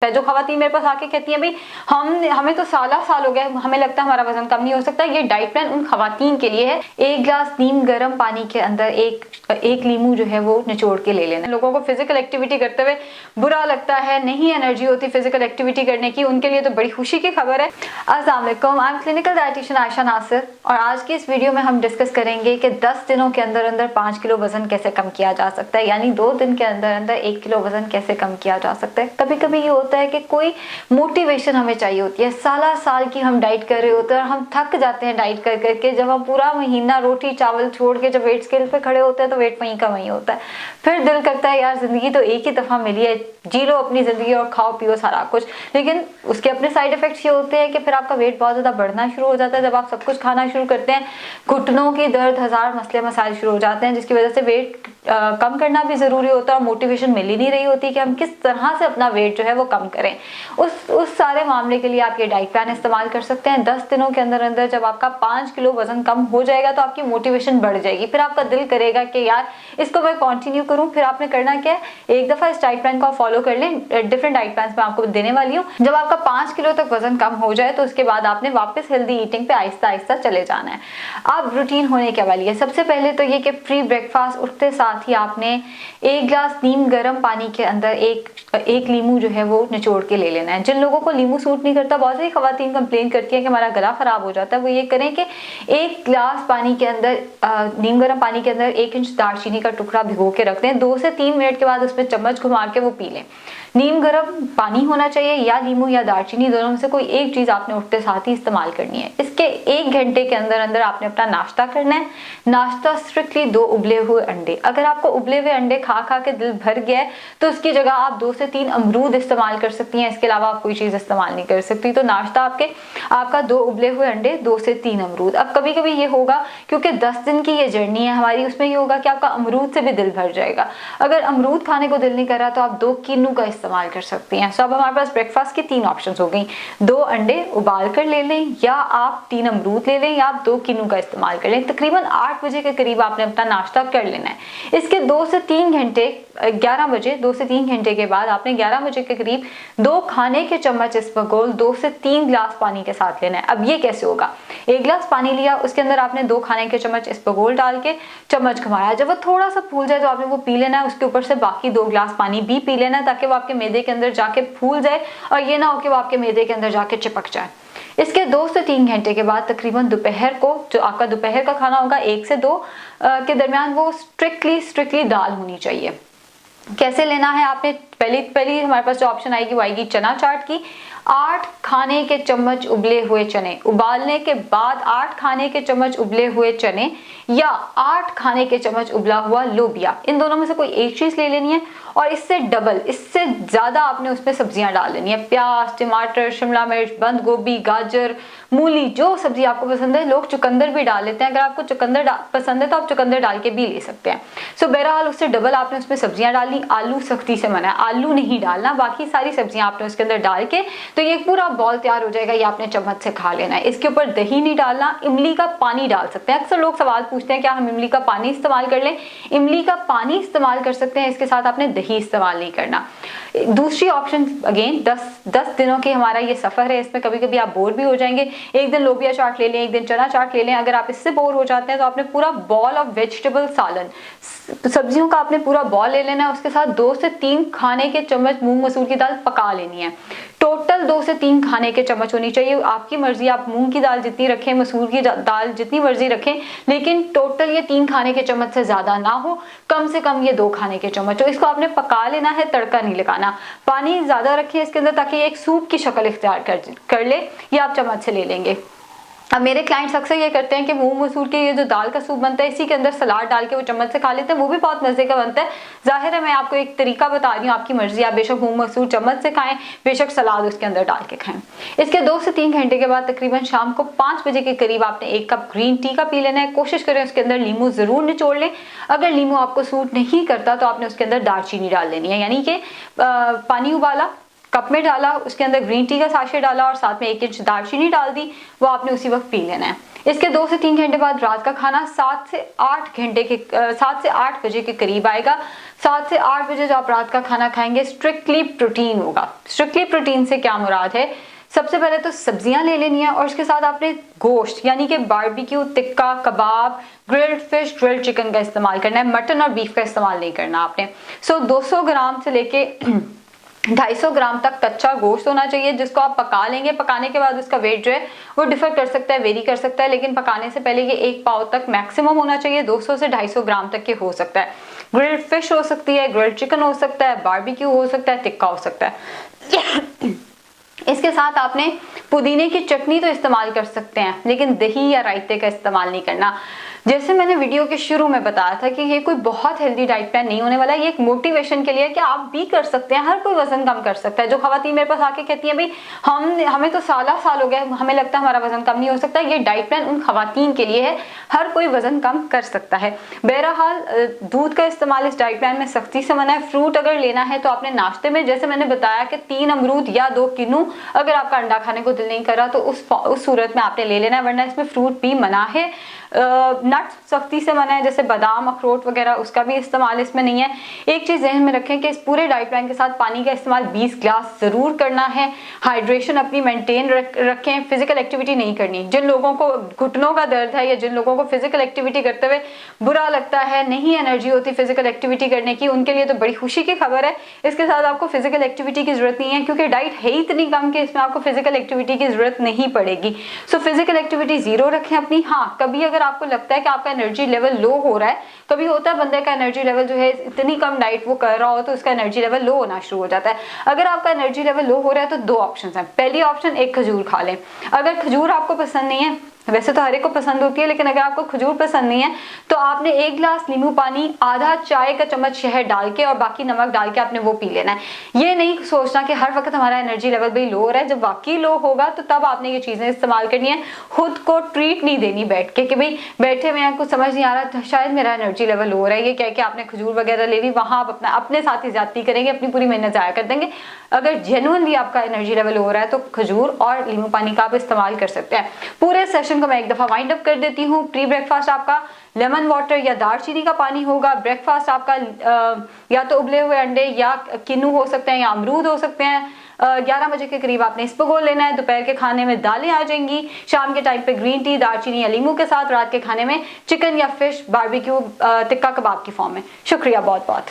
है। जो खवातीन मेरे पास आके कहती हैं भाई हमें तो साल हो गया, हमें लगता है हमारा वजन कम नहीं हो सकता, ये डाइट प्लान उन खवातीन के लिए है। 1 गिलास नीम गर्म पानी के अंदर एक नींबू जो है वो निचोड़ के ले लेना। लोगों को फिजिकल एक्टिविटी करते हुए बुरा लगता है, नहीं एनर्जी होती फिजिकल एक्टिविटी करने की, उनके लिए तो बड़ी खुशी की खबर है। अस्सलाम वालेकुम, I am clinical dietitian Ayesha Nasir और आज की इस वीडियो में हम डिस्कस करेंगे कि 10 दिनों के अंदर अंदर 5 किलो वजन कैसे कम किया जा सकता है, यानी 2 दिन के अंदर अंदर 1 किलो वजन कैसे कम किया जा सकता है। कभी कभी ये होता है कि कोई मोटिवेशन हमें चाहिए होती है, साल की हम डाइट कर रहे होते हैं और हम थक जाते हैं डाइट कर करके। जब हम पूरा महीना रोटी चावल छोड़ के जब वेट स्केल पे खड़े होते हैं तो वेट वहीं का वहीं होता है। फिर दिल करता है यार जिंदगी तो एक ही दफा मिली है, जी लो अपनी जिंदगी और खाओ पियो सारा कुछ। लेकिन उसके अपने साइड इफेक्ट्स ये होते हैं कि फिर आपका वेट बहुत ज्यादा बढ़ना शुरू हो जाता है। जब आप सब कुछ खाना शुरू करते हैं, घुटनों की दर्द, हजार मसले मसाइल शुरू हो जाते हैं, जिसकी वजह से वेट कम करना भी जरूरी होता है और मोटिवेशन मिल ही नहीं रही होती कि हम किस तरह से अपना वेट जो है वो कम करें। उस सारे मामले के लिए आप ये डाइट प्लान इस्तेमाल कर सकते हैं। 10 दिनों के अंदर अंदर जब आपका 5 किलो वजन कम हो जाएगा तो आपकी मोटिवेशन बढ़ जाएगी। फिर आपका दिल करेगा कि यार इसको मैं कंटिन्यू करूं। फिर आपने करना क्या है, एक दफा इस डाइट प्लान को फॉलो कर लें। डिफरेंट डाइट प्लान मैं आपको देने वाली हूँ। जब आपका 5 किलो तक वजन कम हो जाए तो उसके बाद आपने वापस हेल्दी ईटिंग पे आहिस्ता आहिस्ता चले जाना है। अब रूटीन होने क्या वाली है, सबसे पहले तो ये कि प्री ब्रेकफास्ट उठते साथ ही आपने 1 गिलास नीम गर्म पानी के अंदर एक नींबू जो है वो निचोड़ के ले लेना है। जिन लोगों को नींबू सूट नहीं करता, बहुत सारी खवातीन कंप्लेन करती है कि हमारा गला खराब हो जाता है, वो ये करें कि 1 गिलास पानी के अंदर नीम गर्म पानी के अंदर 1 इंच दालचीनी का टुकड़ा भिगो के रख दें। 2 से 3 मिनट के बाद उसमें चम्मच घुमा के वो पी लें। नीम गर्म पानी होना चाहिए या नींबू या दालचीनी, दोनों में से कोई एक चीज आपने उठते साथ ही इस्तेमाल करनी है। इसके 1 घंटे के अंदर अंदर आपने अपना नाश्ता करना है। नाश्ता स्ट्रिक्टली 2 उबले हुए अंडे। अगर आपको उबले हुए अंडे खा खा के दिल भर गया है तो उसकी जगह आप 2 से 3 अमरूद इस्तेमाल कर सकती हैं। इसके अलावा आप कोई चीज इस्तेमाल नहीं कर सकती। तो नाश्ता आपका 2 उबले हुए अंडे, 2 से 3 अमरूद। अब कभी कभी ये होगा क्योंकि 10 दिन की ये जर्नी है हमारी, उसमें ये होगा कि आपका अमरूद से भी दिल भर जाएगा। अगर अमरूद खाने को दिल नहीं कर रहा तो आप 2 किन्नू का इस्तेमाल कर सकती हैं। अब हमारे पास ब्रेकफास्ट की 3 ऑप्शंस हो गई। 2 अंडे उबाल कर ले लें, या आप 3 अमरूद ले लें, या आप 2 किन्नू का इस्तेमाल कर लें। तकरीबन 8 बजे के करीब आपने अपना नाश्ता कर लेना है। इसके 2 से 3 घंटे 11 बजे 2 से 3 घंटे के बाद आपने 11 बजे के करीब 2 खाने के चम्मच इसबगोल 2 से 3 गिलास पानी के साथ लेना है। अब ये कैसे होगा, 1 गिलास पानी लिया, उसके अंदर आपने 2 खाने के चम्मच इसबगोल डाल के चम्मच घुमाया। जब वो थोड़ा सा फूल जाए तो आपने वो पी लेना है। उसके ऊपर से बाकी 2 गिलास पानी भी पी लेना है ताकि वो आपके मैदे के अंदर जाके फूल जाए और ये ना हो कि वो आपके मैदे के अंदर जाके चिपक जाए। इसके 2 से 3 घंटे के बाद तकरीबन दोपहर को, जो आपका दोपहर का खाना होगा 1 से 2 के दरमियान, वो स्ट्रिक्टली दाल होनी चाहिए। कैसे लेना है आपने, पहली हमारे पास जो ऑप्शन आएगी वो आएगी चना चाट की। 8 खाने के चम्मच उबले हुए चने, उबालने के बाद 8 खाने के चम्मच उबले हुए चने या 8 खाने के चम्मच उबला हुआ लोबिया, इन दोनों में से कोई एक चीज ले लेनी है और इससे डबल, इससे ज्यादा आपने उसमें सब्जियां डाल लेनी है। प्याज, टमाटर, शिमला मिर्च, बंद गोभी, गाजर, मूली, जो सब्जी आपको पसंद है। लोग चुकंदर भी डाल लेते हैं, अगर आपको चुकंदर पसंद है तो आप चुकंदर डाल के भी ले सकते हैं। सो बहरहाल उससे डबल आपने उसमें सब्जियां डालनी। आलू सख्ती से मना है, आलू नहीं डालना, बाकी सारी सब्जियां आपने उसके अंदर डाल के तो ये पूरा बॉल तैयार हो जाएगा। ये आपने चम्मच से खा लेना है। इसके ऊपर दही नहीं डालना, इमली का पानी डाल सकते हैं। अक्सर लोग सवाल पूछते हैं क्या हम इमली का पानी इस्तेमाल कर लें, इमली का पानी इस्तेमाल कर सकते हैं, इसके साथ आपने दही इस्तेमाल नहीं करना। दूसरी ऑप्शन अगेन 10 दिनों की हमारा ये सफर है, इसमें कभी कभी आप बोर भी हो जाएंगे। एक दिन लोबिया चाट ले लें, एक दिन चना चाट ले लें। अगर आप इससे बोर हो जाते हैं तो आपने पूरा बॉल ऑफ वेजिटेबल सालन, सब्जियों का आपने पूरा बॉल ले लेना है। उसके साथ 2 से 3 खाने के चम्मच मूंग मसूर की दाल पका लेनी है। टोटल 2 से 3 खाने के चम्मच होनी चाहिए। आपकी मर्जी, आप मूंग की दाल जितनी रखें, मसूर की दाल जितनी मर्जी रखें, लेकिन टोटल ये 3 खाने के चम्मच से ज्यादा ना हो, कम से कम ये 2 खाने के चम्मच हो। इसको आपने पका लेना है, तड़का नहीं लगाना। पानी ज्यादा रखें इसके अंदर ताकि एक सूप की शक्ल इख्तियार कर ले, ये आप चम्मच से ले लेंगे। अब मेरे क्लाइंट्स अक्सर ये करते हैं कि मूंग मसूर के ये जो दाल का सूप बनता है इसी के अंदर सलाद डाल के वो चम्मच से खा लेते हैं, वो भी बहुत मजे का बनता है। जाहिर है मैं आपको एक तरीका बता रही हूँ, आपकी मर्जी, आप बेशक मूंग मसूर चम्मच से खाएं, बेशक सलाद उसके अंदर डाल के खाएं। इसके 2 से 3 घंटे के बाद तकरीबन शाम को 5 बजे के करीब आपने 1 कप ग्रीन टी का पी लेना है। कोशिश करें उसके अंदर नींबू जरूर निचोड़ लें। अगर नींबू आपको सूट नहीं करता तो आपने उसके अंदर दालचीनी डाल लेनी है, यानी कि पानी उबाला, कप में डाला, उसके अंदर ग्रीन टी का साशे डाला और साथ में 1 इंच दालचीनी डाल दी, वो आपने उसी वक्त पी लेना है। इसके 2 से 3 घंटे बाद रात का खाना 7 से 8 बजे के करीब आएगा। 7 से 8 बजे जो आप रात का खाना खाएंगे स्ट्रिक्टली प्रोटीन होगा। स्ट्रिक्टली प्रोटीन से क्या मुराद है, सबसे पहले तो सब्जियां ले लेनी है और उसके साथ आपने गोश्त यानी कि बारबेक्यू, टिक्का, कबाब, ग्रिल्ड फिश, ग्रिल्ड चिकन का इस्तेमाल करना है, मटन और बीफ का इस्तेमाल नहीं करना आपने। 200 ग्राम से लेके 250 ग्राम तक कच्चा गोश्त होना चाहिए, जिसको आप पका लेंगे। पकाने के बाद उसका वेट जो है वो डिफर कर सकता है, वेरी कर सकता है, लेकिन पकाने से पहले ये 1 पाव तक मैक्सिमम होना चाहिए। 200 से 250 ग्राम तक के हो सकता है। ग्रिल्ड फिश हो सकती है, ग्रिल्ड चिकन हो सकता है, बारबेक्यू हो सकता है, टिक्का हो सकता है। इसके साथ आपने पुदीने की चटनी तो इस्तेमाल कर सकते हैं, लेकिन दही या रायते का इस्तेमाल नहीं करना। जैसे मैंने वीडियो के शुरू में बताया था कि ये कोई बहुत हेल्दी डाइट प्लान नहीं होने वाला है, ये एक मोटिवेशन के लिए कि आप भी कर सकते हैं, हर कोई वजन कम कर सकता है। जो खवातीन मेरे पास आके कहती हैं भाई हमें तो साल हो गए, हमें लगता है हमारा वजन कम नहीं हो सकता, ये डाइट प्लान उन खवातीन के लिए है, हर कोई वजन कम कर सकता है। बहरहाल दूध का इस्तेमाल इस डाइट प्लान में सख्ती से मना है। फ्रूट अगर लेना है तो आपने नाश्ते में, जैसे मैंने बताया कि 3 अमरूद या 2 किन्नू, अगर आपका अंडा खाने को दिल नहीं कर रहा तो उस सूरत में आपने ले लेना है, वरना इसमें फ्रूट भी मना है। नट्स सख्ती से मना है, जैसे बादाम, अखरोट वगैरह, उसका भी इस्तेमाल इसमें नहीं है। एक चीज ध्यान में रखें कि इस पूरे डाइट प्लान के साथ पानी का इस्तेमाल 20 ग्लास जरूर करना है। हाइड्रेशन अपनी मेंटेन रखें। फिजिकल एक्टिविटी नहीं करनी। जिन लोगों को घुटनों का दर्द है या जिन लोगों को फिजिकल एक्टिविटी करते हुए बुरा लगता है, नहीं एनर्जी होती फिजिकल एक्टिविटी करने की, उनके लिए तो बड़ी खुशी की खबर है। इसके साथ आपको फिजिकल एक्टिविटी की जरूरत नहीं है, क्योंकि डाइट है ही इतनी कम कि इसमें आपको फिजिकल एक्टिविटी की जरूरत नहीं पड़ेगी। सो फिजिकल एक्टिविटी 0 रखें अपनी। हाँ, कभी अगर आपको लगता है कि आपका एनर्जी लेवल लो हो रहा है, कभी होता है बंदे का एनर्जी लेवल जो है इतनी कम डाइट वो कर रहा हो तो उसका एनर्जी लेवल लो होना शुरू हो जाता है। अगर आपका एनर्जी लेवल लो हो रहा है तो 2 ऑप्शन हैं। पहली ऑप्शन, एक खजूर खा लें। अगर खजूर आपको पसंद नहीं है, वैसे तो हर एक को पसंद होती है, लेकिन अगर आपको खजूर पसंद नहीं है तो आपने 1 गिलास नींबू पानी, आधा चाय का चम्मच शहद डाल के और बाकी नमक डाल के आपने वो पी लेना है। ये नहीं सोचना कि हर वक्त हमारा एनर्जी लेवल भी लो हो रहा है। जब वाकई लो होगा तो तब आपने ये चीजें इस्तेमाल करनी है। खुद को ट्रीट नहीं देनी बैठ के कि भाई बैठे हुए हैं, कुछ समझ नहीं आ रहा तो शायद मेरा एनर्जी लेवल लो हो रहा है, ये कह के आपने खजूर वगैरह ले ली, वहां आप अपने साथ ही ज्यादती करेंगे, अपनी पूरी मेहनत जाया कर देंगे। अगर जेन्युइनली आपका एनर्जी लेवल हो रहा है तो खजूर और नींबू पानी का आप इस्तेमाल कर सकते हैं। पूरे सेशन को मैं एक दफा वाइंड अप कर देती हूँ। प्री ब्रेकफास्ट आपका लेमन वाटर या दालचीनी का पानी होगा। ब्रेकफास्ट आपका या तो उबले हुए अंडे या किन्नू हो सकते हैं या अमरूद हो सकते हैं। 11 बजे के करीब आपने इसको लेना है। दोपहर के खाने में दालें आ जाएंगी। शाम के टाइम पे ग्रीन टी, दालचीनी या लीमू के साथ। रात के खाने में चिकन या फिश, बारबेक्यू, टिक्का कबाब की फॉर्म में। शुक्रिया बहुत बहुत।